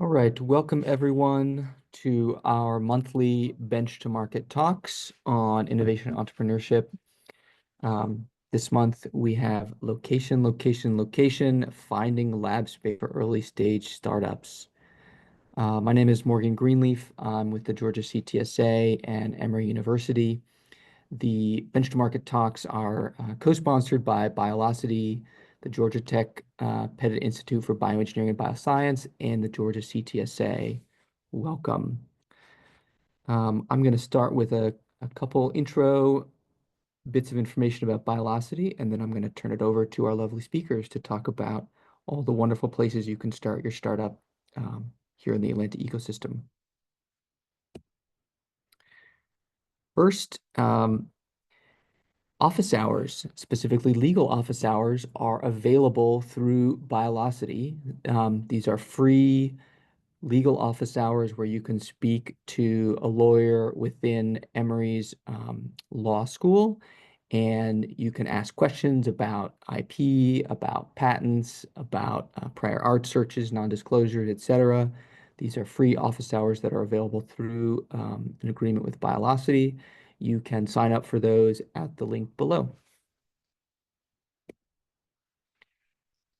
All right, welcome everyone to our monthly Bench2Market talks on innovation and entrepreneurship. This month we have location, finding lab space for early stage startups. My name is Morgan Greenleaf. I'm with the Georgia CTSA and Emory University. The Bench2Market talks are co-sponsored by Biolocity, the Georgia Tech Pettit Institute for Bioengineering and Bioscience, and the Georgia CTSA. Welcome. I'm going to start with a couple intro bits of information about Biolocity, and then I'm going to turn it over to our lovely speakers to talk about all the wonderful places you can start your startup here in the Atlanta ecosystem. First, office hours, specifically legal office hours, are available through Biolocity. These are free legal office hours where you can speak to a lawyer within Emory's law school, and you can ask questions about IP, about patents, about prior art searches, non-disclosures, etc. These are free office hours that are available through an agreement with Biolocity. You can sign up for those at the link below.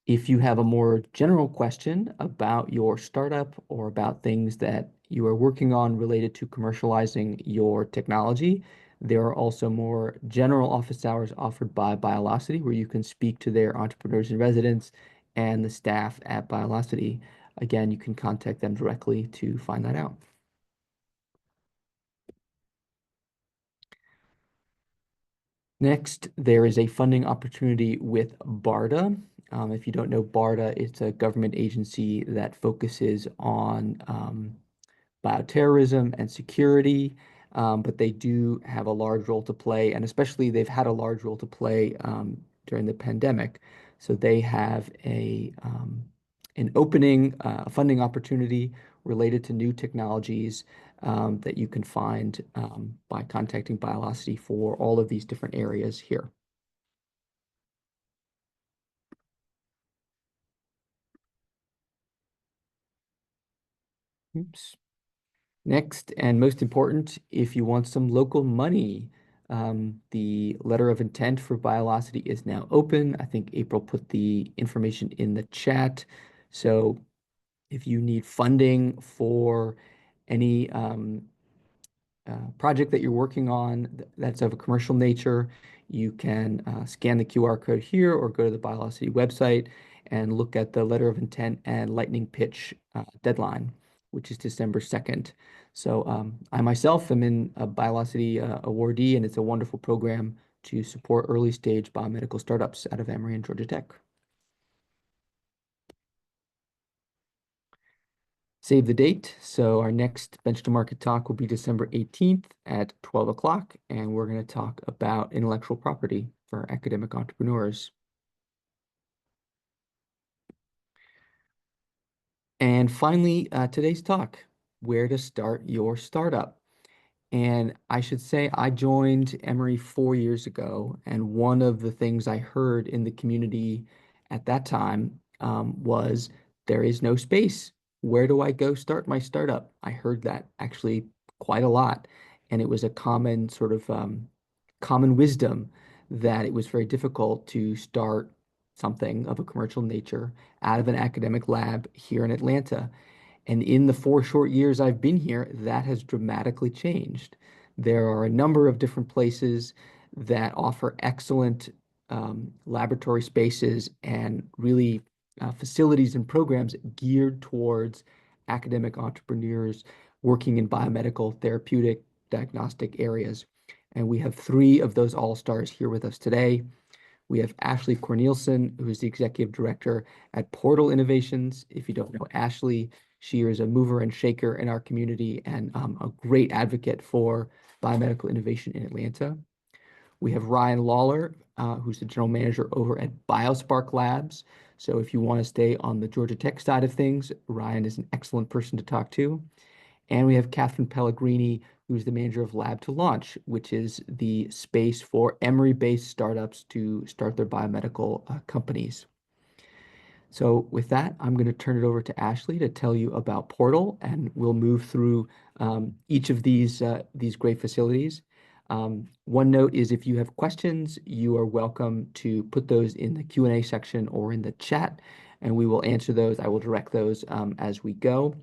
If you have a more general question about your startup or about things that you are working on related to commercializing your technology, there are also more general office hours offered by Biolocity where you can speak to their entrepreneurs in residence and the staff at Biolocity. Again, you can contact them directly to find that out. Next, there is a funding opportunity with BARDA. If you don't know BARDA, it's a government agency that focuses on bioterrorism and security, but they do have a large role to play, and especially they've had a large role to play during the pandemic. So they have an opening, a funding opportunity related to new technologies that you can find by contacting Biolocity for all of these different areas here. Oops. Next, and most important, if you want some local money, the letter of intent for Biolocity is now open. I think April put the information in the chat. So if you need funding for any project that you're working on that's of a commercial nature, you can scan the QR code here or go to the Biolocity website and look at the letter of intent and lightning pitch deadline, which is December 2nd. So I myself am in a Biolocity awardee, and it's a wonderful program to support early stage biomedical startups out of Emory and Georgia Tech. Save the date. So our next Bench2Market talk will be December 18th at 12 o'clock, and we're going to talk about intellectual property for academic entrepreneurs. And finally, today's talk, where to start your startup. And I should say I joined Emory 4 years ago, and one of the things I heard in the community at that time was there is no space. Where do I go start my startup? I heard that actually quite a lot, and it was a common sort of common wisdom that it was very difficult to start something of a commercial nature out of an academic lab here in Atlanta. And in the 4 short years I've been here, that has dramatically changed. There are a number of different places that offer excellent laboratory spaces and really facilities and programs geared towards academic entrepreneurs working in biomedical, therapeutic, diagnostic areas. And we have three of those all-stars here with us today. We have Ashley Cornelison, who's the executive director at Portal Innovations. If you don't know Ashley, she is a mover and shaker in our community and a great advocate for biomedical innovation in Atlanta. We have Ryan Lawler, who's the general manager over at BioSpark Labs. So if you want to stay on the Georgia Tech side of things, Ryan is an excellent person to talk to. And we have Kathryn Pellegrini, who's the manager of Lab to Launch, which is the space for Emory-based startups to start their biomedical companies. So with that, I'm going to turn it over to Ashley to tell you about Portal, and we'll move through each of these great facilities. One note is if you have questions, you are welcome to put those in the Q&A section or in the chat, and we will answer those. I will direct those as we go.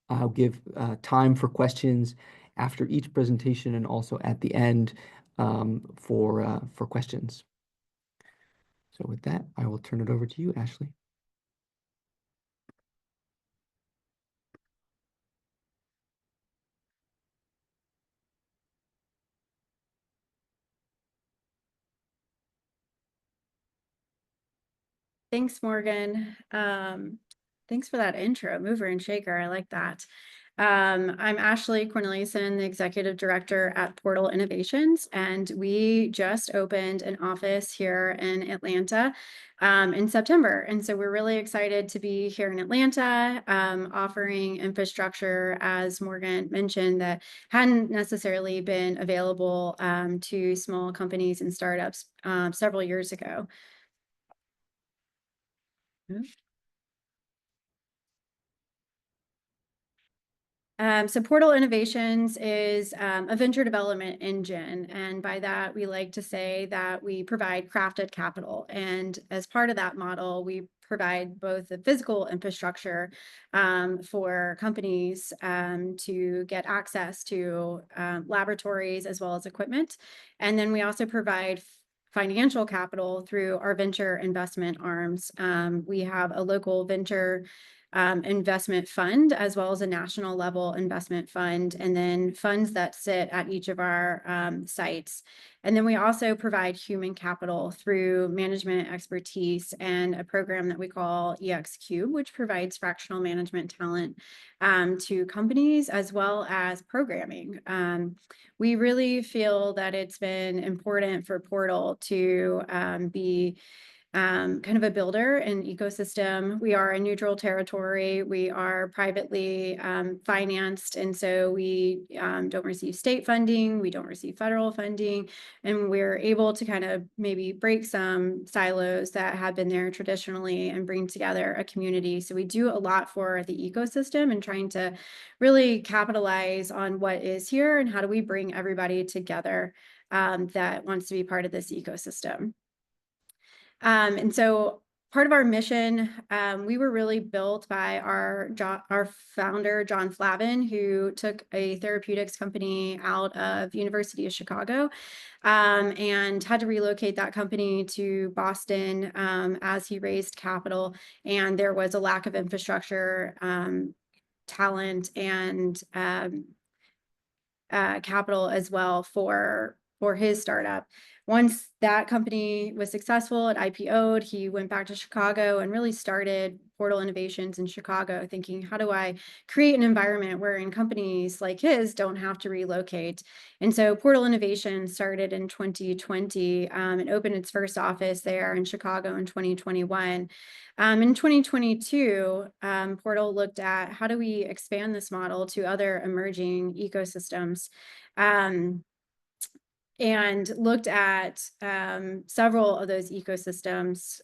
I'll give time for questions after each presentation and also at the end for questions. So with that, I will turn it over to you, Ashley. Thanks, Morgan. Thanks for that intro, mover and shaker. I like that. I'm Ashley Cornelison, the Executive Director at Portal Innovations, and we just opened an office here in Atlanta in September. And so we're really excited to be here in Atlanta, offering infrastructure, as Morgan mentioned, that hadn't necessarily been available to small companies and startups several years ago. So Portal Innovations is a venture development engine. And by that, we like to say that we provide crafted capital. And as part of that model, we provide both the physical infrastructure for companies to get access to laboratories as well as equipment. And then we also provide financial capital through our venture investment arms. We have a local venture investment fund, as well as a national level investment fund, and then funds that sit at each of our sites. And then we also provide human capital through management expertise and a program that we call EX Cube, which provides fractional management talent to companies as well as programming. We really feel that it's been important for Portal to be kind of a builder and ecosystem. We are a neutral territory. We are privately financed, and so we don't receive state funding. We don't receive federal funding, and we're able to kind of maybe break some silos that have been there traditionally and bring together a community. So we do a lot for the ecosystem and trying to really capitalize on what is here and how do we bring everybody together that wants to be part of this ecosystem. And so part of our mission, we were really built by our founder, John Flavin, who took a therapeutics company out of University of Chicago and had to relocate that company to Boston as he raised capital. And there was a lack of infrastructure, talent, and capital as well for his startup. Once that company was successful, it IPO'd, he went back to Chicago and really started Portal Innovations in Chicago, thinking, how do I create an environment wherein companies like his don't have to relocate? And so Portal Innovations started in 2020 and opened its first office there in Chicago in 2021. In 2022, Portal looked at how do we expand this model to other emerging ecosystems, and looked at several of those ecosystems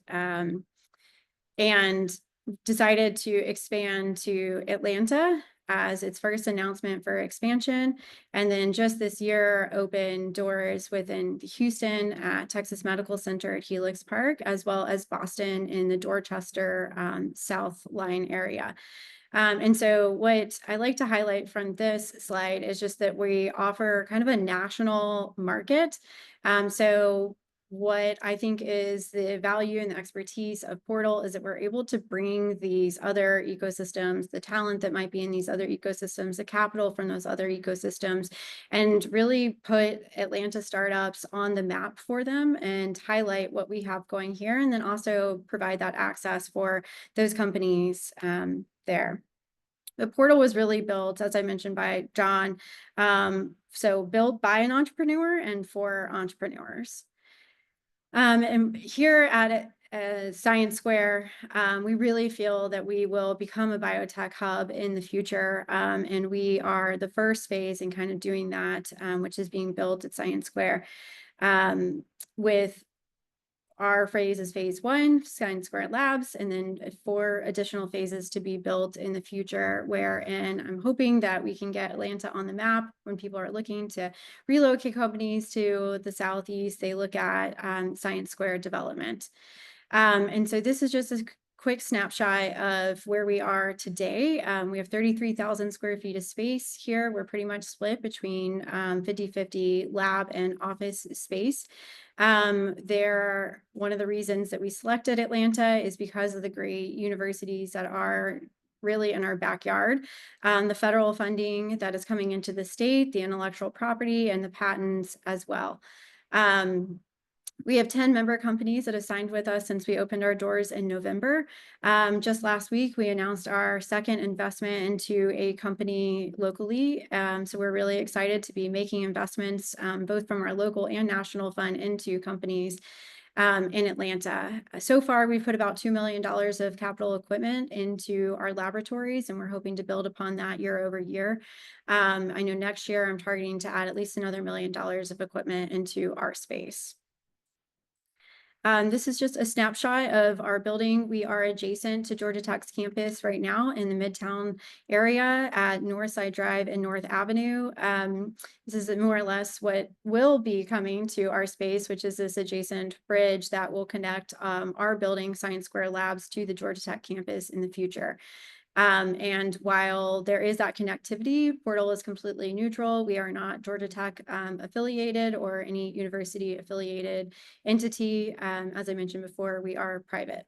and decided to expand to Atlanta as its first announcement for expansion. And then just this year, opened doors within Houston at Texas Medical Center at Helix Park, as well as Boston in the Dorchester South Line area. And so what I like to highlight from this slide is just that we offer kind of a national market. So what I think is the value and the expertise of Portal is that we're able to bring these other ecosystems, the talent that might be in these other ecosystems, the capital from those other ecosystems, and really put Atlanta startups on the map for them and highlight what we have going here, and then also provide that access for those companies there. The Portal was really built, as I mentioned, by John. So built by an entrepreneur and for entrepreneurs. And here at Science Square, we really feel that we will become a biotech hub in the future. And we are the first phase in kind of doing that, which is being built at Science Square with our phase is phase 1, Science Square Labs, and then 4 additional phases to be built in the future, wherein I'm hoping that we can get Atlanta on the map when people are looking to relocate companies to the Southeast. They look at Science Square development. And so this is just a quick snapshot of where we are today. We have 33,000 square feet of space here. We're pretty much split between 50-50 lab and office space. One of the reasons that we selected Atlanta is because of the great universities that are really in our backyard. The federal funding that is coming into the state, the intellectual property, and the patents as well. We have 10 member companies that have signed with us since we opened our doors in November. Just last week, we announced our second investment into a company locally. So we're really excited to be making investments, both from our local and national fund, into companies in Atlanta. So far, we've put about $2 million of capital equipment into our laboratories, and we're hoping to build upon that year over year. I know next year I'm targeting to add at least another $1 million of equipment into our space. This is just a snapshot of our building. We are adjacent to Georgia Tech's campus right now in the Midtown area at Northside Drive and North Avenue. This is more or less what will be coming to our space, which is this adjacent bridge that will connect our building, Science Square Labs, to the Georgia Tech campus in the future. And while there is that connectivity, Portal is completely neutral. We are not Georgia Tech affiliated or any university affiliated entity. As I mentioned before, we are private.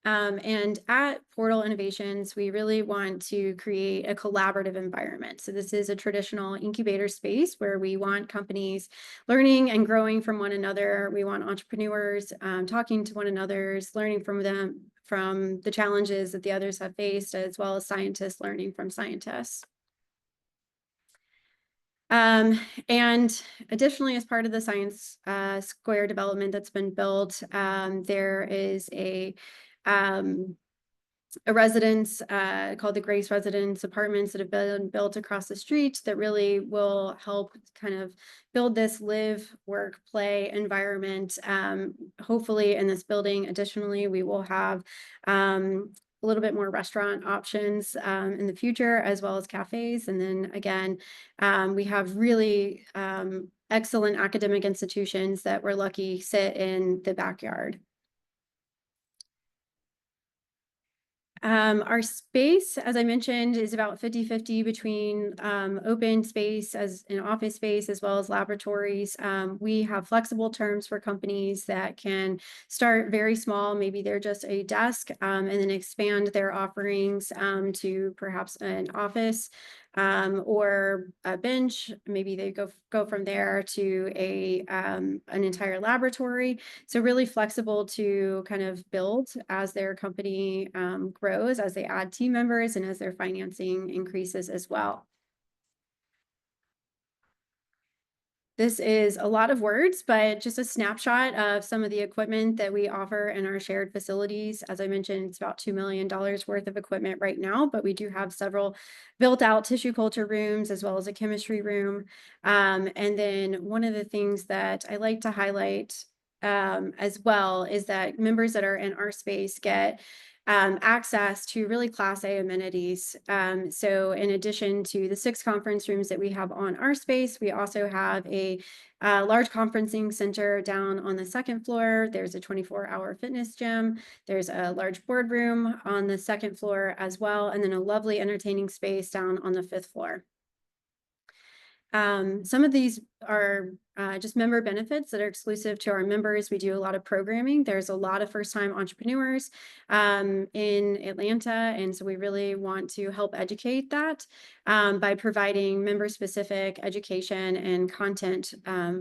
And at Portal Innovations, we really want to create a collaborative environment. So this is a traditional incubator space where we want companies learning and growing from one another. We want entrepreneurs talking to one another, learning from them, from the challenges that the others have faced, as well as scientists learning from scientists. And additionally, as part of the Science Square development that's been built, there is a residence called the Grace Residence Apartments that have been built across the street that really will help kind of build this live, work, play environment. Hopefully in this building, additionally, we will have a little bit more restaurant options in the future, as well as cafes. And then again, we have really excellent academic institutions that we're lucky sit in the backyard. Our space, as I mentioned, is about 50-50 between open space as an office space as well as laboratories. We have flexible terms for companies that can start very small. Maybe they're just a desk and then expand their offerings to perhaps an office or a bench. Maybe they go from there to an entire laboratory. So really flexible to kind of build as their company grows, as they add team members, and as their financing increases as well. This is a lot of words, but just a snapshot of some of the equipment that we offer in our shared facilities. As I mentioned, it's about $2 million worth of equipment right now, but we do have several built out tissue culture rooms as well as a chemistry room. And then one of the things that I like to highlight as well is that members that are in our space get access to really Class A amenities. So in addition to the 6 conference rooms that we have on our space, we also have a large conferencing center down on the 2nd floor. There's a 24-hour fitness gym. There's a large boardroom on the 2nd floor as well, and then a lovely entertaining space down on the 5th floor. Some of these are just member benefits that are exclusive to our members. We do a lot of programming. There's a lot of first-time entrepreneurs in Atlanta, and so we really want to help educate that by providing member-specific education and content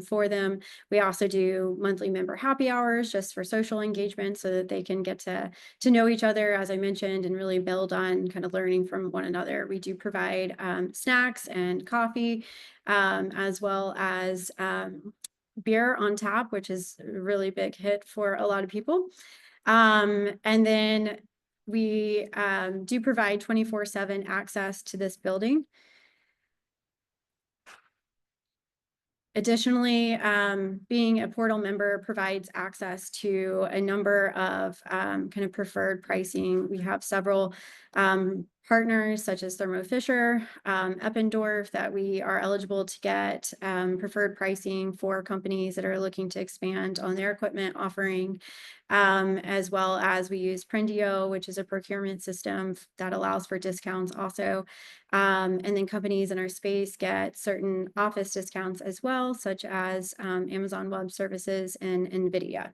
for them. We also do monthly member happy hours just for social engagement so that they can get to know each other, as I mentioned, and really build on kind of learning from one another. We do provide snacks and coffee, as well as beer on tap, which is a really big hit for a lot of people. And then we do provide 24/7 access to this building. Additionally, being a portal member provides access to a number of kind of preferred pricing. We have several partners such as Thermo Fisher, Eppendorf, that we are eligible to get preferred pricing for companies that are looking to expand on their equipment offering, as well as we use Prendio, which is a procurement system that allows for discounts also. And then companies in our space get certain office discounts as well, such as Amazon Web Services and NVIDIA.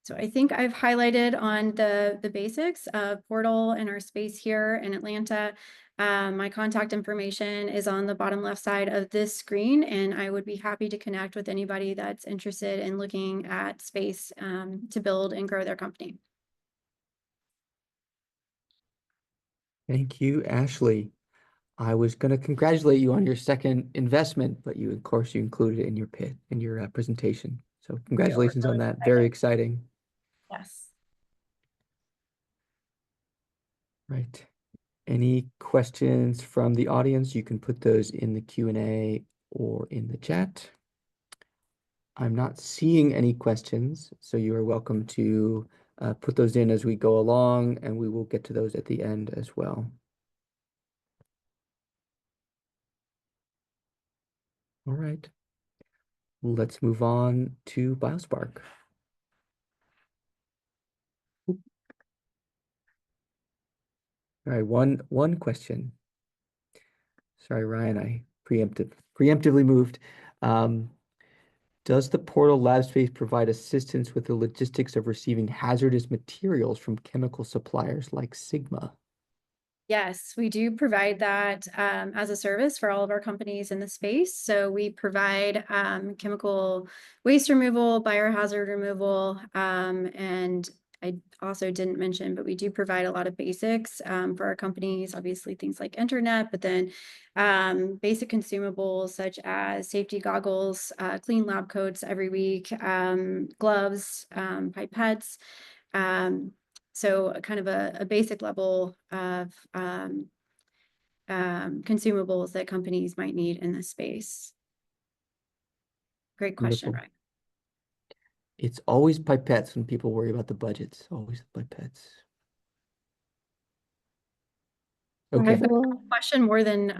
So I think I've highlighted on the basics of Portal and our space here in Atlanta. My contact information is on the bottom left side of this screen, and I would be happy to connect with anybody that's interested in looking at space to build and grow their company. Thank you, Ashley. I was going to congratulate you on your second investment, but of course, you included it in your presentation. So congratulations on that. Very exciting. Yes. Right. Any questions from the audience? You can put those in the Q&A or in the chat. I'm not seeing any questions, so you are welcome to put those in as we go along, and we will get to those at the end as well. All right. Let's move on to BioSpark. All right, one question. Sorry, Ryan, I preemptively moved. Does the Portal Lab space provide assistance with the logistics of receiving hazardous materials from chemical suppliers like Sigma? Yes, we do provide that as a service for all of our companies in the space. So we provide chemical waste removal, biohazard removal, and I also didn't mention, but we do provide a lot of basics for our companies, obviously things like internet, but then basic consumables such as safety goggles, clean lab coats every week, gloves, pipettes. So kind of a basic level of consumables that companies might need in this space. Great question, Wonderful. Ryan. It's always pipettes when people worry about the budgets. Always pipettes. Okay. Question more than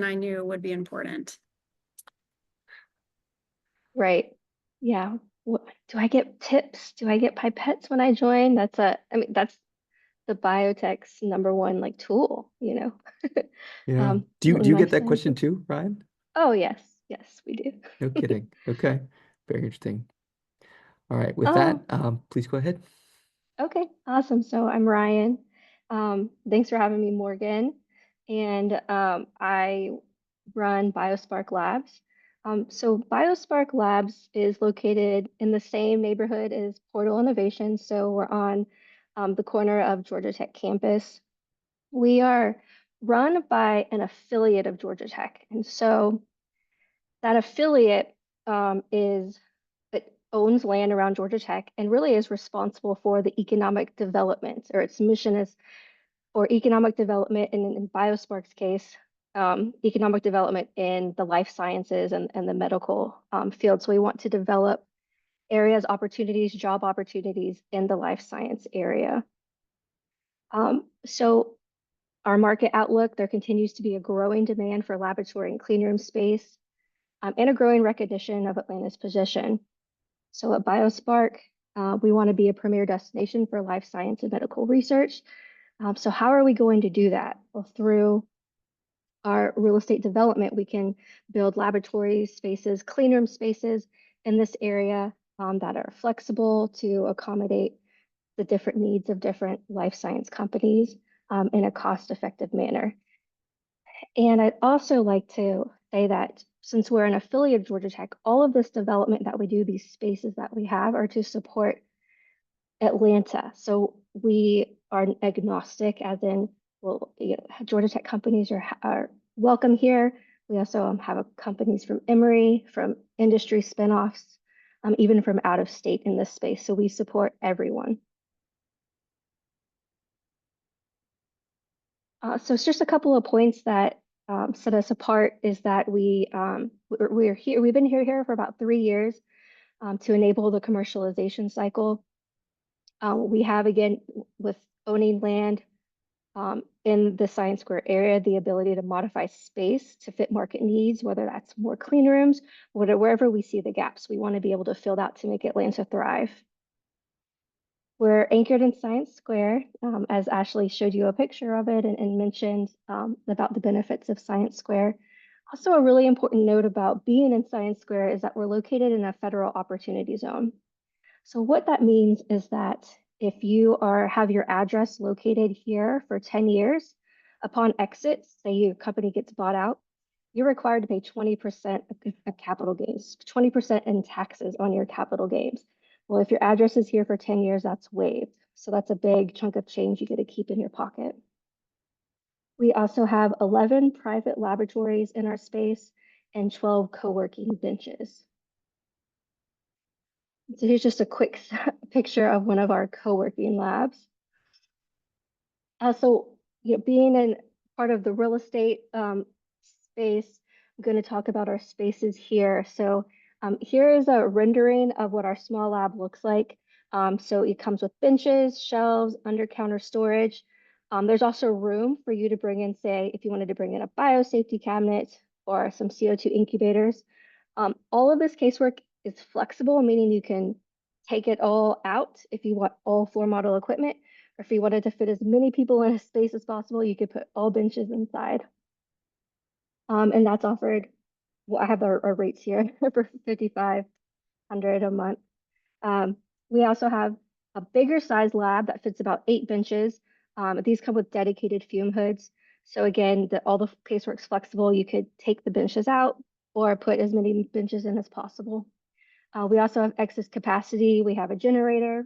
I knew would be important. Right. Yeah. Do I get tips? Do I get pipettes when I join? That's the biotech's #1 like tool, you know. Yeah. Do you in get life that question sciences. too, Ryan? Oh yes, yes, we do. No kidding. Okay. Very interesting. All right. With Oh, that, please go ahead. okay, awesome. So I'm Ryan. Thanks for having me, Morgan. And I run BioSpark Labs. So BioSpark Labs is located in the same neighborhood as Portal Innovation. So we're on the corner of Georgia Tech campus. We are run by an affiliate of Georgia Tech. And so that affiliate it owns land around Georgia Tech and really is responsible for the economic development, or its mission is for economic development, and in BioSpark's case, economic development in the life sciences and the medical field. So we want to develop areas, opportunities, job opportunities in the life science area. So our market outlook, there continues to be a growing demand for laboratory and clean room space, and a growing recognition of Atlanta's position. So at BioSpark, we want to be a premier destination for life science and medical research. So how are we going to do that? Well, through our real estate development, we can build laboratory spaces, clean room spaces in this area that are flexible to accommodate the different needs of different life science companies in a cost-effective manner. And I'd also like to say that since we're an affiliate of Georgia Tech, all of this development that we do, these spaces that we have, are to support Atlanta. So we are agnostic, as in, well, Georgia Tech companies are welcome here. We also have companies from Emory, from industry spinoffs, even from out of state in this space. So we support everyone. So it's just a couple of points that set us apart is that we're here. We've been here for about 3 years to enable the commercialization cycle. We have, again, with owning land in the Science Square area, the ability to modify space to fit market needs, whether that's more clean rooms, wherever we see the gaps. We want to be able to fill that to make Atlanta thrive. We're anchored in Science Square, as Ashley showed you a picture of it and mentioned about the benefits of Science Square. Also, a really important note about being in Science Square is that we're located in a federal opportunity zone. So what that means is that if you have your address located here for 10 years, upon exit, say your company gets bought out, you're required to pay 20% of capital gains, 20% in taxes on your capital gains. Well, if your address is here for 10 years, that's waived. So that's a big chunk of change you get to keep in your pocket. We also have 11 private laboratories in our space and 12 co-working benches. So here's just a quick picture of one of our co-working labs. Being in part of the real estate space, I'm going to talk about our spaces here. So here is a rendering of what our small lab looks like. So it comes with benches, shelves, under-counter storage. There's also room for you to bring in, say, if you wanted to bring in a biosafety cabinet or some CO2 incubators. All of this casework is flexible, meaning you can take it all out if you want all floor model equipment, or if you wanted to fit as many people in a space as possible, you could put all benches inside. And that's offered, well, I have our rates here for $5,500 a month. We also have a bigger size lab that fits about 8 benches. These come with dedicated fume hoods. So again, all the casework's flexible. You could take the benches out or put as many benches in as possible. We also have excess capacity. We have a generator,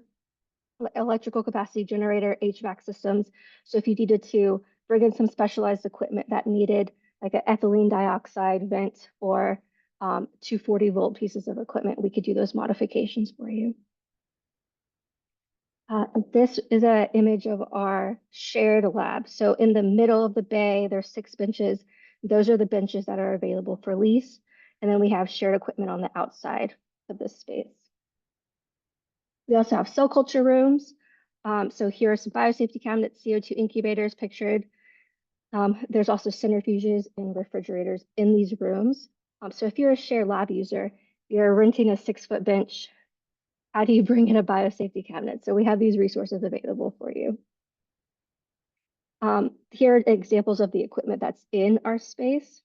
electrical capacity generator, HVAC systems. So if you needed to bring in some specialized equipment that needed like an ethylene dioxide vent or 240-volt pieces of equipment, we could do those modifications for you. This is an image of our shared lab. So in the middle of the bay, there's 6 benches. Those are the benches that are available for lease. And then we have shared equipment on the outside of this space. We also have cell culture rooms. So here are some biosafety cabinets, CO2 incubators pictured. There's also centrifuges and refrigerators in these rooms. So if you're a shared lab user, you're renting a 6-foot bench, how do you bring in a biosafety cabinet? So we have these resources available for you. Here are examples of the equipment that's in our space.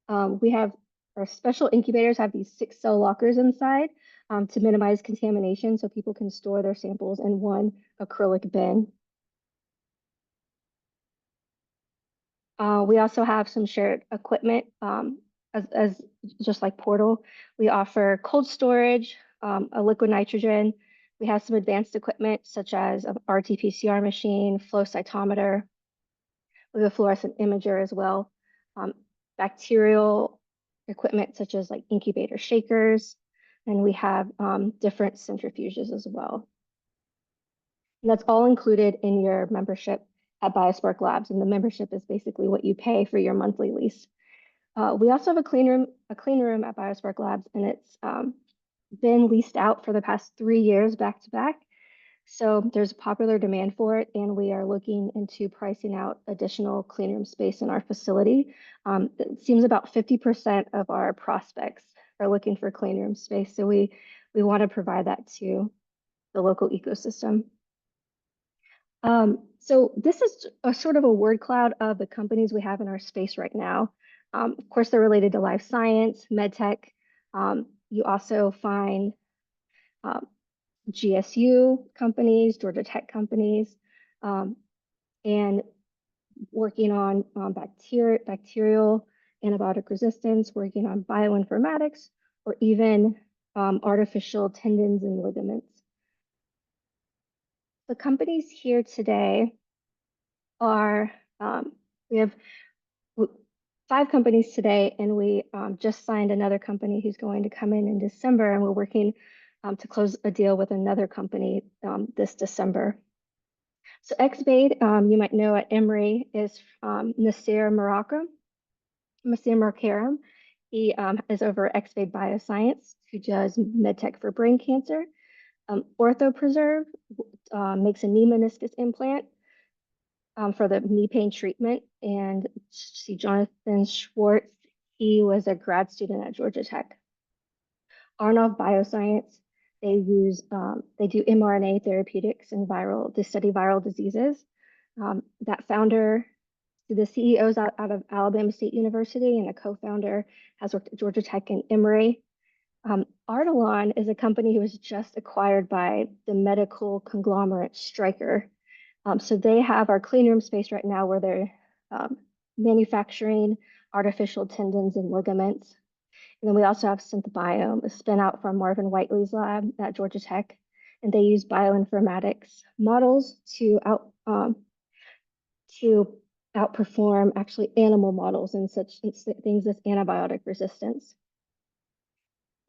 We have our special incubators have these 6-cell lockers inside to minimize contamination so people can store their samples in one acrylic bin. We also have some shared equipment as just like Portal. We offer cold storage, a liquid nitrogen. We have some advanced equipment such as an RT-PCR machine, flow cytometer. We have a fluorescent imager as well. Bacterial equipment such as like incubator shakers, and we have different centrifuges as well. And that's all included in your membership at BioSpark Labs, and the membership is basically what you pay for your monthly lease. We also have a clean room at BioSpark Labs, and it's been leased out for the past 3 years back to back. So there's popular demand for it, and we are looking into pricing out additional clean room space in our facility. It seems about 50% of our prospects are looking for clean room space, so we want to provide that to the local ecosystem. So this is a sort of a word cloud of the companies we have in our space right now. Of course, they're related to life science, med tech. You also find GSU companies, Georgia Tech companies, and working on bacterial antibiotic resistance, working on bioinformatics, or even artificial tendons and ligaments. The companies here today are, we have 5 companies today, and we just signed another company who's going to come in December, and we're working to close a deal with another company this December. So Xbade, you might know at Emory, is Nasir Marakaram. He is over at Xbade Bioscience, who does medtech for brain cancer. OrthoPreserve makes a knee meniscus implant for the knee pain treatment. And see, Jonathan Schwartz, he was a grad student at Georgia Tech. Arnov Bioscience, they do mRNA therapeutics and they study viral diseases. That founder, the CEO is out of Alabama State University, and a co-founder has worked at Georgia Tech and Emory. Ardilon is a company who was just acquired by the medical conglomerate Stryker. So they have our clean room space right now where they're manufacturing artificial tendons and ligaments. And then we also have SynthBiome, a spin out from Marvin Whiteley's lab at Georgia Tech. And they use bioinformatics models to outperform actually animal models in such things as antibiotic resistance.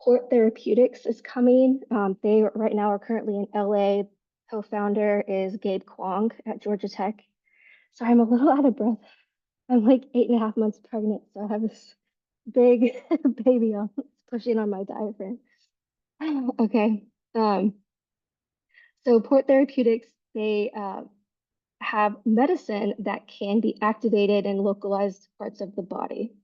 Port Therapeutics is coming. They right now are currently in LA. Co-founder is Gabe Kwong at Georgia Tech. So I'm a little out of breath. I'm like 8.5 months pregnant, so I have this big baby on pushing on my diaphragm. Okay. So Port Therapeutics, they have medicine that can be activated in localized parts of the body.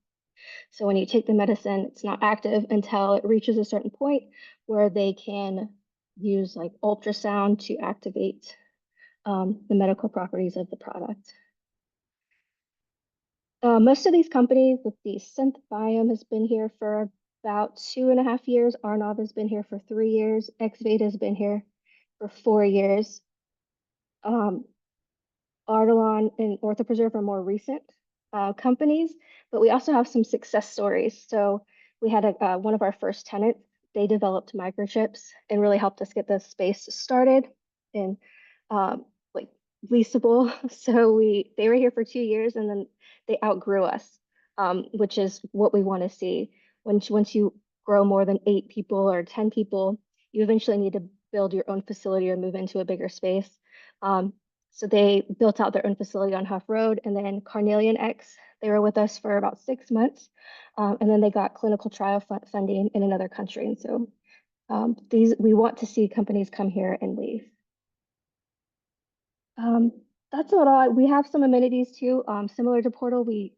So when you take the medicine, it's not active until it reaches a certain point where they can use like ultrasound to activate the medical properties of the product. Most of these companies, with the SynthBiome has been here for about 2.5 years. Arnov has been here for 3 years. Xveda has been here for 4 years. Ardilon and OrthoPreserve are more recent companies, but we also have some success stories. So we had one of our first tenants, they developed microchips and really helped us get the space started and like leasable. So they were here for 2 years and then they outgrew us, which is what we want to see. Once you grow more than 8 people or 10 people, you eventually need to build your own facility or move into a bigger space. So they built out their own facility on Huff Road, and then Carnelian X, they were with us for about 6 months, and then they got clinical trial funding in another country. And so we want to see companies come here and leave. That's about all. We have some amenities too. Similar to Portal, we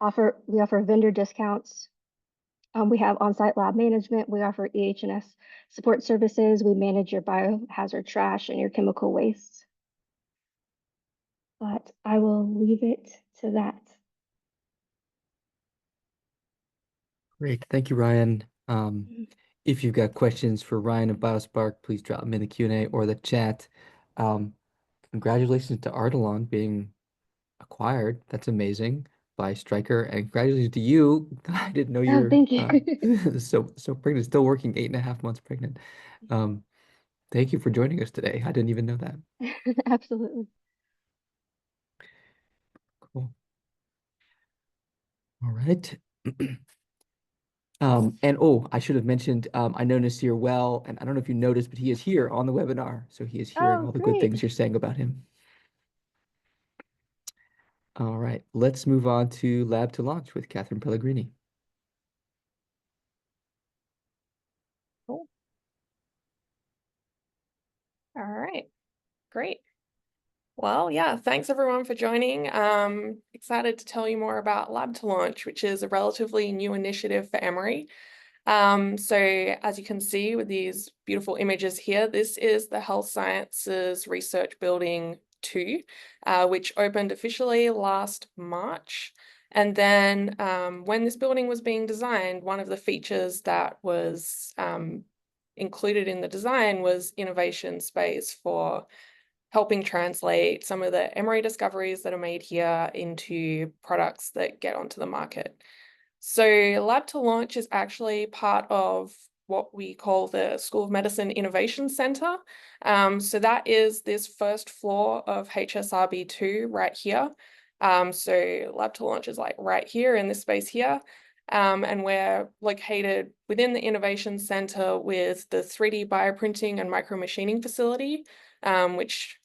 offer vendor discounts. We have on-site lab management. We offer EH&S support services. We manage your biohazard trash and your chemical waste. But I will leave it to that. Great. Thank you, Ryan. If you've got questions for Ryan of BioSpark, please drop them in the Q&A or the chat. Congratulations to Ardilon being acquired. That's amazing by Stryker. And congratulations to you. I didn't know Oh, you're thank you. so pregnant, still working 8.5 months pregnant. Thank you for joining us today. I didn't even know that. Absolutely. Cool. All right. And oh, I should have mentioned, I know Nasir well, and I don't know if you noticed, but he is here on the webinar. So he is hearing Oh, all the good great. things you're saying about him. All right, let's move on to Lab to Launch with Kathryn Pellegrini. Cool. All right, great. Well, yeah, thanks everyone for joining. Excited to tell you more about Lab to Launch, which is a relatively new initiative for Emory. So as you can see with these beautiful images here, this is the Health Sciences Research Building 2, which opened officially last March. And then when this building was being designed, one of the features that was included in the design was innovation space for helping translate some of the Emory discoveries that are made here into products that get onto the market. So Lab to Launch is actually part of what we call the School of Medicine Innovation Center. So that is this first floor of HSRB2 right here. So Lab to Launch is like right here in this space here. And we're located within the Innovation Center with the 3D bioprinting and micromachining facility, which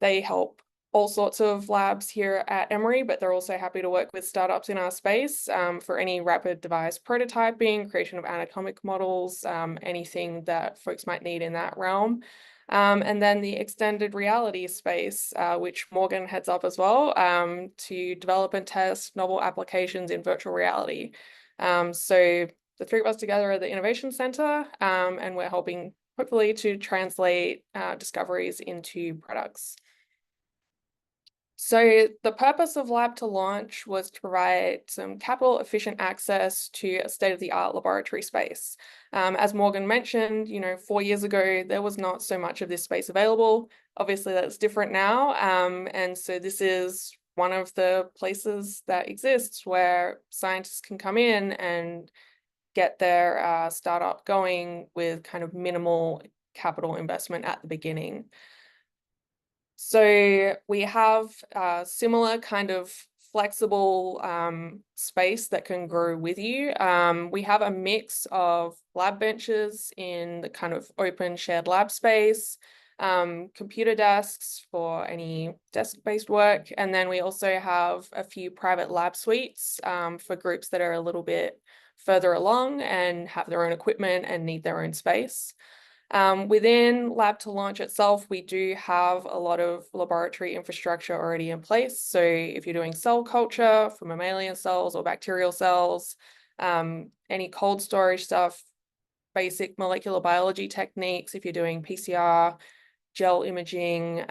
They help all sorts of labs here at Emory, but they're also happy to work with startups in our space for any rapid device prototyping, creation of anatomic models, anything that folks might need in that realm. And then the extended reality space, which Morgan heads up as well, to develop and test novel applications in virtual reality. So the three of us together are the Innovation Center, and we're helping hopefully to translate discoveries into products. So the purpose of Lab to Launch was to provide some capital efficient access to a state-of-the-art laboratory space. As Morgan mentioned, 4 years ago, there was not so much of this space available. Obviously, that's different now. And so this is one of the places that exists where scientists can come in and get their startup going with kind of minimal capital investment at the beginning. So we have a similar kind of flexible space that can grow with you. We have a mix of lab benches in the kind of open shared lab space, computer desks for any desk-based work, and then we also have a few private lab suites for groups that are a little bit further along and have their own equipment and need their own space. Within Lab to Launch itself, we do have a lot of laboratory infrastructure already in place. So if you're doing cell culture for mammalian cells or bacterial cells, any cold storage stuff, basic molecular biology techniques, if you're doing PCR, gel imaging,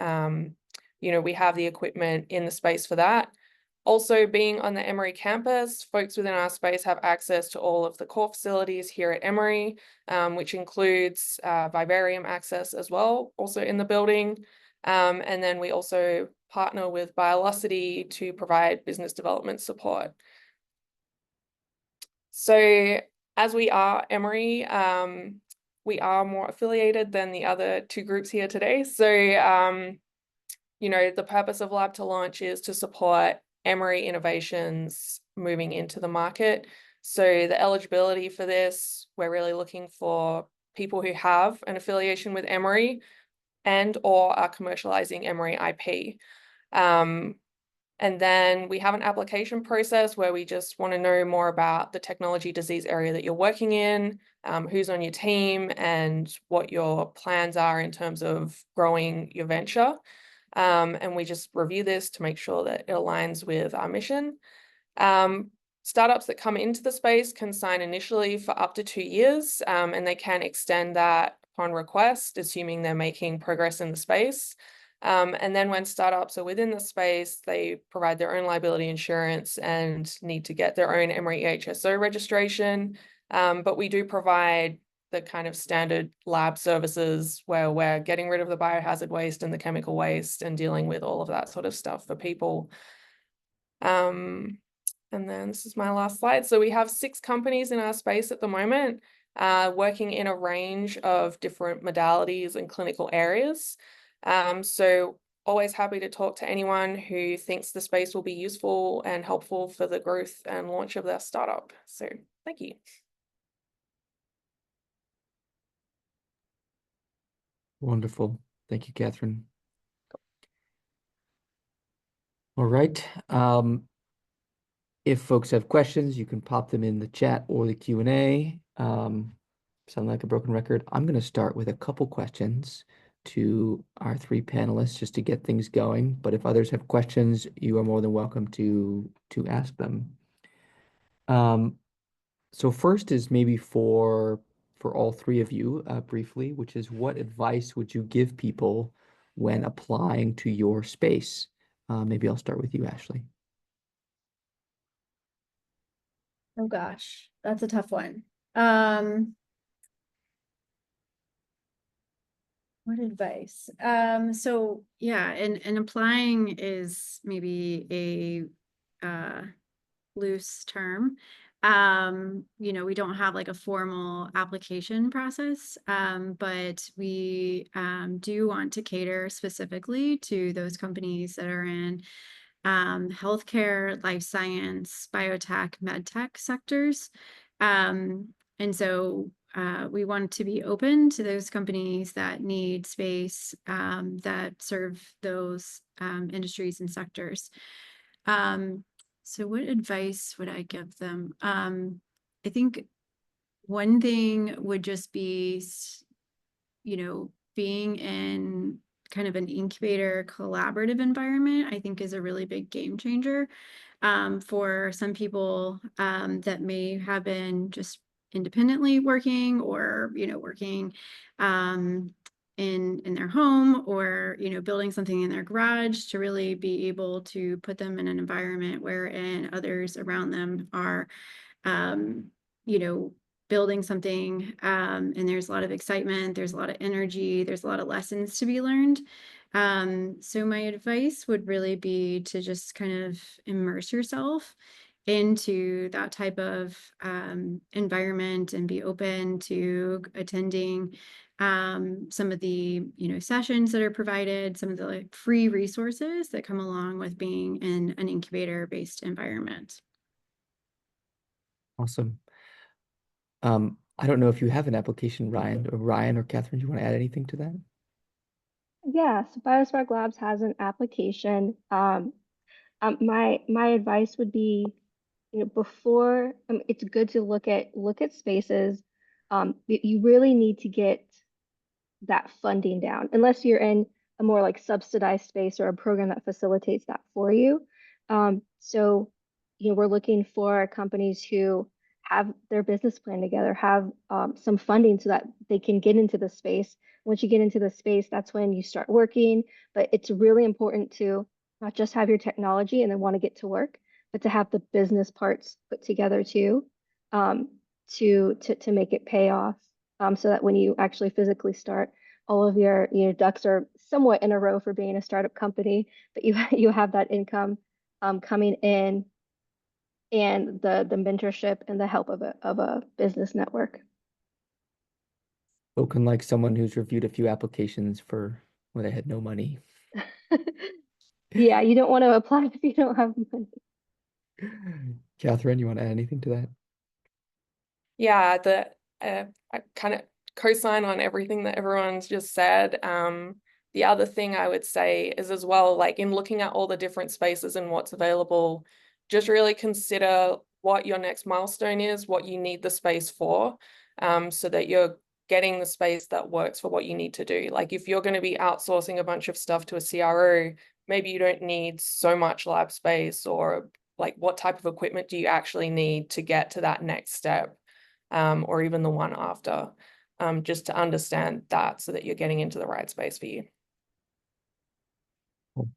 we have the equipment in the space for that. Also, being on the Emory campus, folks within our space have access to all of the core facilities here at Emory, which includes vivarium access as well, also in the building. And then we also partner with Biolocity to provide business development support. So as we are Emory, we are more affiliated than the other two groups here today. So, the purpose of Lab to Launch is to support Emory innovations moving into the market. So the eligibility for this, we're really looking for people who have an affiliation with Emory and or are commercializing Emory IP. And then we have an application process where we just want to know more about the technology disease area that you're working in, who's on your team, and what your plans are in terms of growing your venture. And we just review this to make sure that it aligns with our mission. Startups that come into the space can sign initially for up to 2 years, and they can extend that upon request, assuming they're making progress in the space. And then when startups are within the space, they provide their own liability insurance and need to get their own Emory EHSO registration. But we do provide the kind of standard lab services where we're getting rid of the biohazard waste and the chemical waste and dealing with all of that sort of stuff for people. And then this is my last slide. So we have 6 companies in our space at the moment, working in a range of different modalities and clinical areas. So always happy to talk to anyone who thinks the space will be useful and helpful for the growth and launch of their startup. So thank you. Wonderful. Thank you, Kathryn. All right. If folks have questions, you can pop them in the chat or the Q&A. Sound like a broken record. I'm going to start with a couple questions to our 3 panelists just to get things going. But if others have questions, you are more than welcome to ask them. So first is maybe for all 3 of you briefly, which is what advice would you give people when applying to your space? Maybe I'll start with you, Ashley. Oh gosh, that's a tough one. What advice? So yeah, and applying is maybe a loose term. We don't have like a formal application process, but we do want to cater specifically to those companies that are in healthcare, life science, biotech, medtech sectors. And so we want to be open to those companies that need space, that serve those industries and sectors. So what advice would I give them? I think one thing would just be, being in kind of an incubator collaborative environment, I think is a really big game changer. For some people that may have been just independently working, or, working in their home, or, building something in their garage, to really be able to put them in an environment wherein others around them are, um, building something, and there's a lot of excitement, there's a lot of energy, there's a lot of lessons to be learned. So my advice would really be to just kind of immerse yourself into that type of environment, and be open to attending some of the sessions that are provided, some of the free resources that come along with being in an incubator based environment. Awesome. I don't know if you have an application, Ryan or Kathryn, do you want to add anything to that? Yeah, so BioSpark Labs has an application. My advice would be, before it's good to look at spaces. You really need to get that funding down, unless you're in a more like subsidized space or a program that facilitates that for you. So, we're looking for companies who have their business plan together, have some funding so that they can get into the space. Once you get into the space, that's when you start working. But it's really important to not just have your technology and then want to get to work, but to have the business parts put together too, um, to make it pay off, so that when you actually physically start, all of your ducks are somewhat in a row for being a startup company, but you have that income coming in, and the mentorship and the help of a business network. Spoken like someone who's reviewed a few applications for when I had no money. Yeah, you don't want to apply if you don't have money. Kathryn, you want to add anything to that? Yeah, I kind of co-sign on everything that everyone's just said. The other thing I would say is, as well, like in looking at all the different spaces and what's available, just really consider what your next milestone is, what you need the space for, so that you're getting the space that works for what you need to do. Like if you're going to be outsourcing a bunch of stuff to a CRO, maybe you don't need so much lab space, or like what type of equipment do you actually need to get to that next step, or even the one after, just to understand that, so that you're getting into the right space for you. Cool.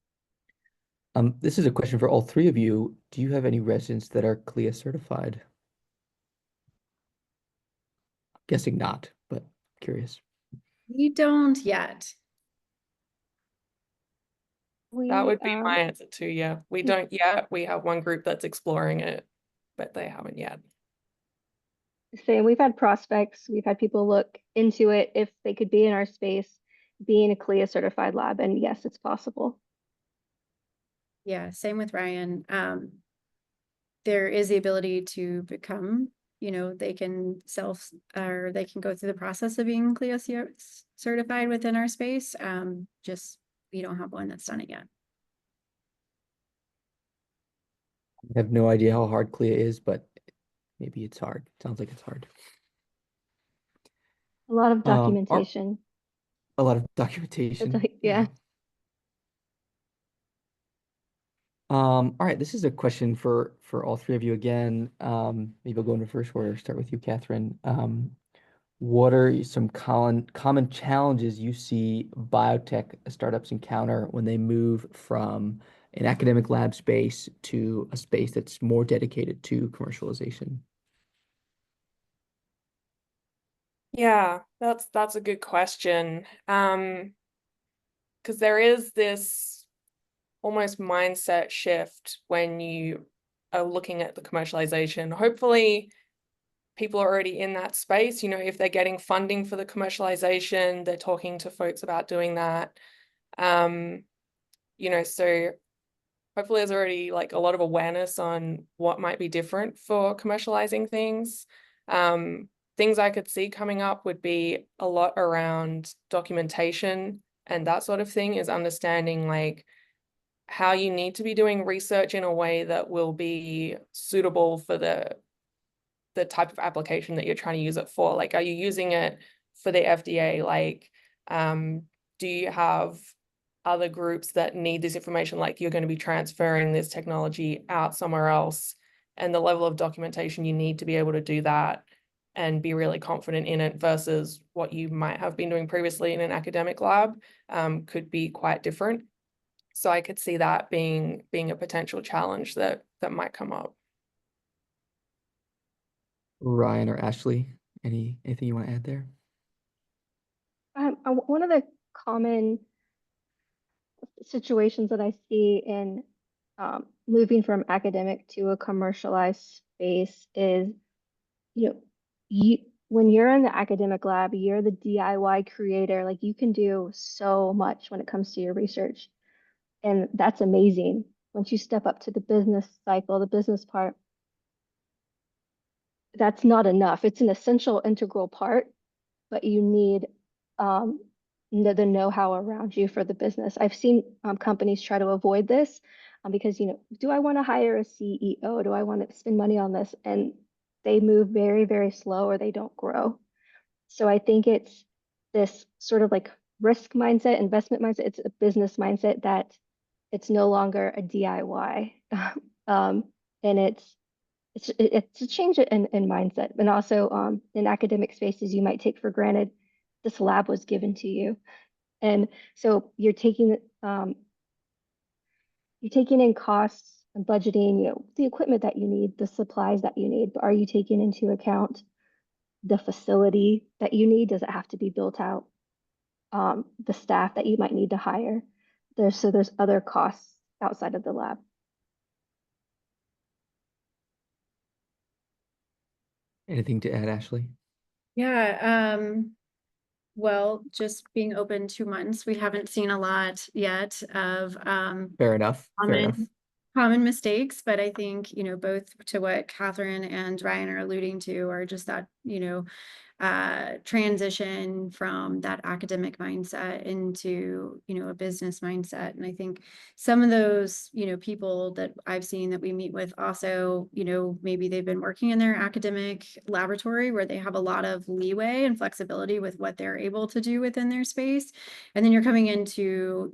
This is a question for all three of you. Do you have any residents that are CLIA certified? Guessing not, but curious. We don't yet. That We would be my answer too. Yeah, we don't yet. We have one group that's exploring it, but they haven't yet. Same. We've had prospects, we've had people look into it if they could be in our space, being a CLIA certified lab, and yes, it's possible. Yeah, same with Ryan. There is the ability to become, they can or they can go through the process of being CLIA certified within our space. Just we don't have one that's done it yet. I have no idea how hard CLIA is, but maybe it's hard. Sounds like it's hard. A lot of Are documentation. a lot of It's documentation. like, yeah. All right, this is a question for all three of you again. Maybe I'll go into first order. Start with you, Kathryn. What are some common challenges you see biotech startups encounter when they move from an academic lab space to a space that's more dedicated to commercialization? Yeah, that's a good question. Because there is this almost mindset shift when you are looking at the commercialization. Hopefully, people are already in that space. If they're getting funding for the commercialization, they're talking to folks about doing that. So hopefully there's already like a lot of awareness on what might be different for commercializing things. things I could see coming up would be a lot around documentation and that sort of thing, is understanding like how you need to be doing research in a way that will be suitable for the type of application that you're trying to use it for. Like, are you using it for the FDA? Like, do you have other groups that need this information? Like, you're going to be transferring this technology out somewhere else, and the level of documentation you need to be able to do that and be really confident in it versus what you might have been doing previously in an academic lab could be quite different. So I could see that being a potential challenge that might come up. Ryan or Ashley, anything you want to add there? One of the common situations that I see in moving from academic to a commercialized space is, you know, when you're in the academic lab, you're the DIY creator. Like, you can do so much when it comes to your research, and that's amazing. Once you step up to the business cycle, the business part, that's not enough. It's an essential, integral part, but you need um, the know-how around you for the business. I've seen companies try to avoid this because, do I want to hire a CEO? Do I want to spend money on this? And they move very, very slow, or they don't grow. So I think it's this sort of like risk mindset, investment mindset. It's a business mindset that it's no longer a DIY. And it's a change in mindset. And also in academic spaces, you might take for granted this lab was given to you. And so you're taking in costs and budgeting, the equipment that you need, the supplies that you need, but are you taking into account the facility that you need? Does it have to be built out? The staff that you might need to hire. There's other costs outside of the lab. Anything to add, Ashley? Yeah, well, just being open 2 months, we haven't seen a lot yet of Fair enough. Fair enough. common mistakes, but I think, both to what Kathryn and Ryan are alluding to, are just that, transition from that academic mindset into, a business mindset. And I think some of those, people that I've seen that we meet with also, maybe they've been working in their academic laboratory where they have a lot of leeway and flexibility with what they're able to do within their space. And then you're coming into,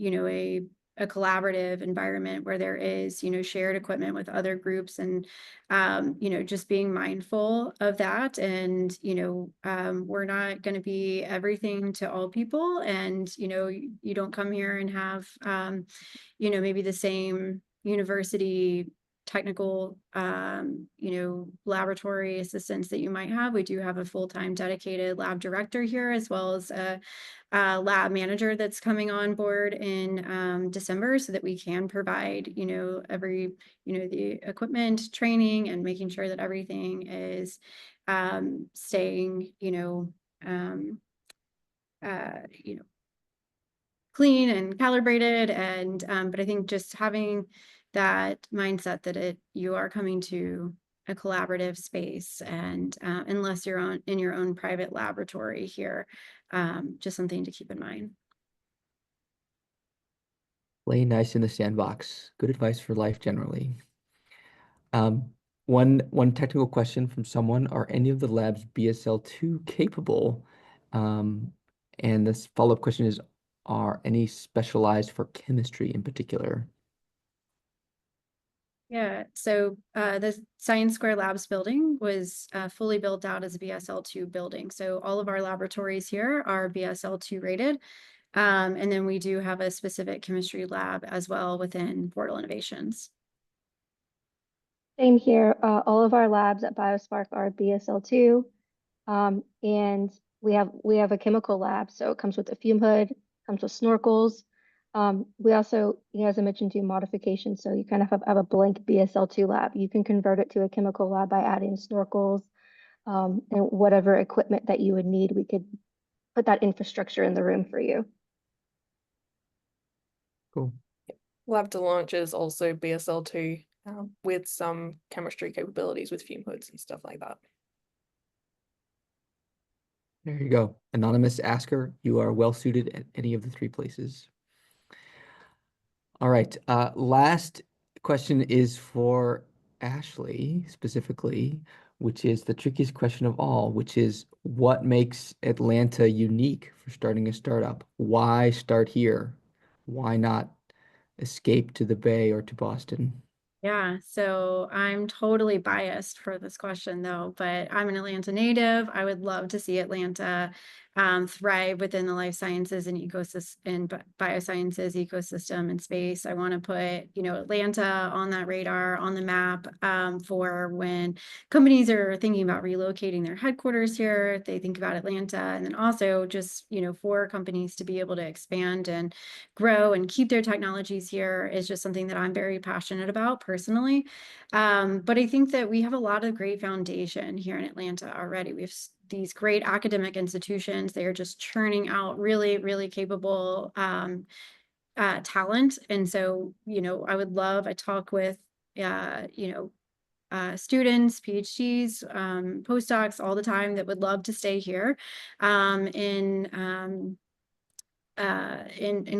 a collaborative environment where there is, shared equipment with other groups, and, just being mindful of that. And, we're not going to be everything to all people. And, you don't come here and have, maybe the same university technical, laboratory assistants that you might have. We do have a full-time dedicated lab director here, as well as a lab manager that's coming on board in December, so that we can provide, every, the equipment training and making sure that everything is staying, clean and calibrated. And but I think just having that mindset that you are coming to a collaborative space, and unless you're in your own private laboratory here, just something to keep in mind. Play nice in the sandbox. Good advice for life generally. One technical question from someone: are any of the labs BSL-2 capable? And this follow-up question is: are any specialized for chemistry in particular? Yeah, so the Science Square Labs building was fully built out as a BSL-2 building. So all of our laboratories here are BSL-2 rated. And then we do have a specific chemistry lab as well within Portal Innovations. Same here. All of our labs at BioSpark are BSL-2. And we have a chemical lab, so it comes with a fume hood, comes with snorkels. We also, as I mentioned, do modifications. So you kind of have a blank BSL-2 lab. You can convert it to a chemical lab by adding snorkels and whatever equipment that you would need. We could put that infrastructure in the room for you. Cool. Lab to launch is also BSL-2 with some chemistry capabilities with fume hoods and stuff like that. There you go. Anonymous asker, you are well suited at any of the three places. All right. Last question is for Ashley specifically, which is the trickiest question of all, which is what makes Atlanta unique for starting a startup? Why start here? Why not escape to the Bay or to Boston? Yeah, so I'm totally biased for this question though, but I'm an Atlanta native. I would love to see Atlanta thrive within the life sciences and ecosystem and biosciences ecosystem and space. I want to put, Atlanta on that radar, on the map for when companies are thinking about relocating their headquarters here, they think about Atlanta, and then also just, for companies to be able to expand and grow and keep their technologies here is just something that I'm very passionate about personally. But I think that we have a lot of great foundation here in Atlanta already. We have these great academic institutions. They are just churning out really, really capable talent. And so, I would love, I talk with, students, PhDs, postdocs all the time that would love to stay here in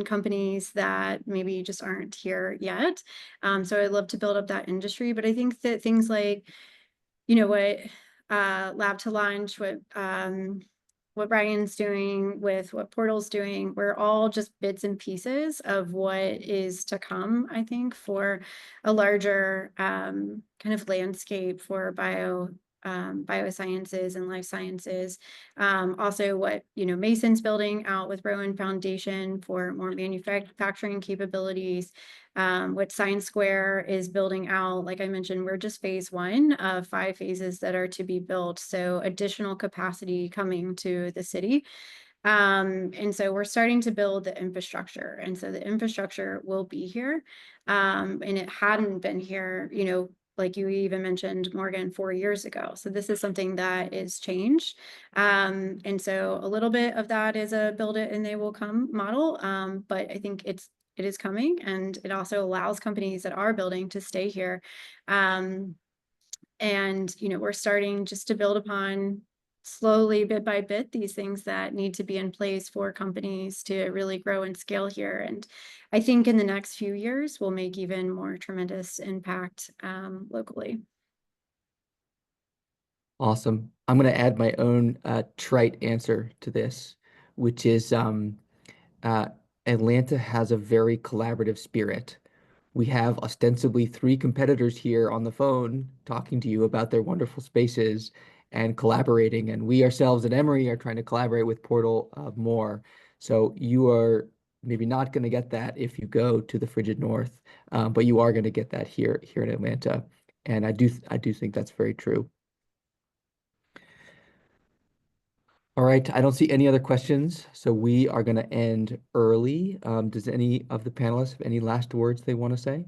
companies that maybe just aren't here yet. So I'd love to build up that industry. But I think that things like, what Lab to Launch, what Ryan's doing with what Portal's doing, we're all just bits and pieces of what is to come, I think, for a larger kind of landscape for biosciences and life sciences. Also what, Mason's building out with Rowan Foundation for more manufacturing capabilities, what Science Square is building out. Like I mentioned, we're just phase one of 5 phases that are to be built. So additional capacity coming to the city. And so we're starting to build the infrastructure. And so the infrastructure will be here. And it hadn't been here, like you even mentioned, Morgan, 4 years ago. So this is something that is changed. And so a little bit of that is a build it and they will come model. But I think it is coming, and it also allows companies that are building to stay here. And, we're starting just to build upon slowly, bit by bit, these things that need to be in place for companies to really grow and scale here. And I think in the next few years, we'll make even more tremendous impact locally. Awesome. I'm going to add my own trite answer to this, which is uh, Atlanta has a very collaborative spirit. We have ostensibly 3 competitors here on the phone talking to you about their wonderful spaces and collaborating. And we ourselves at Emory are trying to collaborate with Portal more. So you are maybe not going to get that if you go to the frigid north, but you are going to get that here in Atlanta. And I do think that's very true. All right, I don't see any other questions, so we are going to end early. Does any of the panelists have any last words they want to say?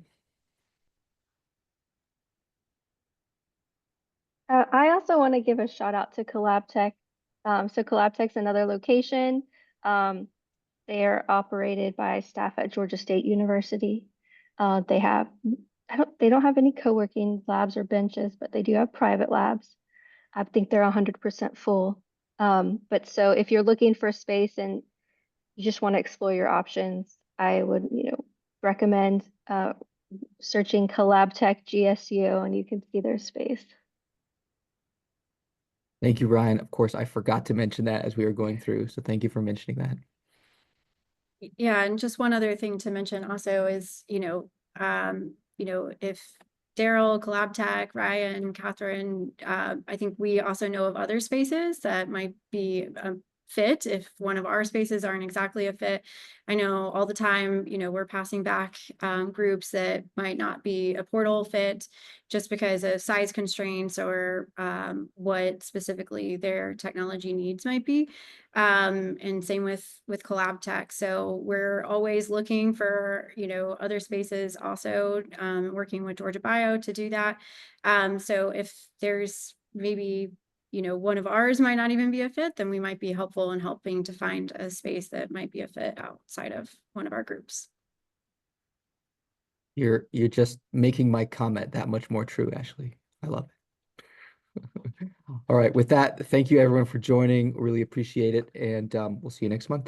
I also want to give a shout out to CollabTech. So CollabTech's another location. They are operated by staff at Georgia State University. They have, they don't have any co-working labs or benches, but they do have private labs. I think they're 100% full. But so if you're looking for a space and you just want to explore your options, I would, recommend searching CollabTech GSU, and you can see their space. Thank you, Ryan. Of course, I forgot to mention that as we were going through, so thank you for mentioning that. Yeah, and just one other thing to mention also is, if Daryl, CollabTech, Ryan, Kathryn, I think we also know of other spaces that might be a fit if one of our spaces aren't exactly a fit. I know all the time, we're passing back groups that might not be a Portal fit just because of size constraints or what specifically their technology needs might be. And same with CollabTech. So we're always looking for, other spaces also, working with Georgia Bio to do that. So if there's maybe, one of ours might not even be a fit, then we might be helpful in helping to find a space that might be a fit outside of one of our groups. You're just making my comment that much more true, Ashley. I love it. All right. With that, thank you everyone for joining. Really appreciate it. And we'll see you next month.